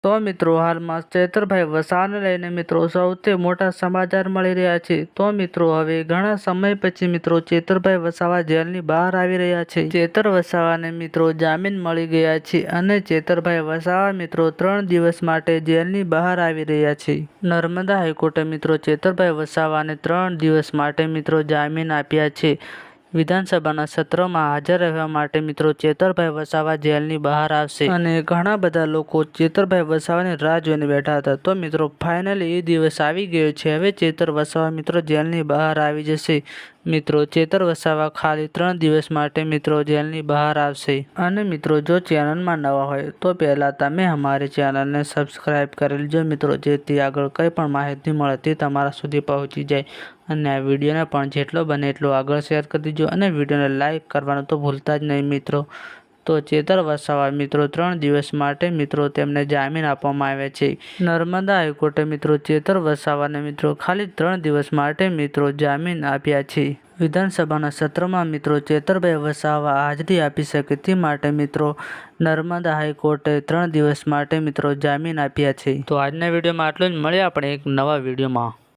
તો મિત્રો હાલમાં ચેતરભાઈ વસાવાને લઈને મિત્રો સૌથી મોટા સમાચાર મળી રહ્યા છે। તો મિત્રો હવે ઘણા સમય પછી મિત્રો ચેતરભાઈ વસાવા જેલની બહાર આવી રહ્યા છે। ચેતર વસાવાને મિત્રો જામીન મળી ગયા છે અને ચેતરભાઈ વસાવા મિત્રો 3 દિવસ માટે જેલની બહાર આવી રહ્યા છે। નર્મદા હાઈકોર્ટે મિત્રો ચેતરભાઈ વસાવાને 3 દિવસ માટે મિત્રો જામીન આપ્યા છે। વિધાનસભાના સત્રમાં હાજર રહેવા માટે મિત્રો ચેતરભાઈ વસાવા જેલની બહાર આવશે અને ઘણા બધા લોકો ચેતરભાઈ વસાવાની રાહ જોઈને બેઠા હતા। તો મિત્રો ફાઇનલી એ દિવસ આવી ગયો છે। હવે ચેતર વસાવા મિત્રો જેલની બહાર આવી જશે। મિત્રો ચેતર વસાવા ખાલી 3 દિવસ માટે મિત્રો જેલની બહાર આવશે। અને મિત્રો જો ચેનલમાં નવા હોય તો પહેલાં તમે અમારી ચેનલને સબસ્ક્રાઈબ કરી લેજો મિત્રો, જેથી આગળ કંઈ પણ માહિતી મળે તે તમારા સુધી પહોંચી જાય। અને આ વિડીયોને પણ જેટલો બને એટલો આગળ શેર કરી દીજો અને વિડીયોને લાઇક કરવાનું તો ભૂલતા જ નહીં મિત્રો। તો ચેતર વસાવા મિત્રો 3 દિવસ માટે મિત્રો તેમને જામીન આપવામાં આવ્યા છે। નર્મદા હાઈકોર્ટે મિત્રો ચેતર વસાવાને મિત્રો ખાલી 3 દિવસ માટે મિત્રો જામીન આપ્યા છે। વિધાનસભાના સત્રમાં મિત્રો ચેતરભાઈ વસાવા હાજરી આપી શકે તે માટે મિત્રો નર્મદા હાઈકોર્ટે 3 દિવસ માટે મિત્રો જામીન આપ્યા છે। તો આજના વિડીયોમાં આટલું જ, મળીએ આપણે એક નવા વિડીયોમાં।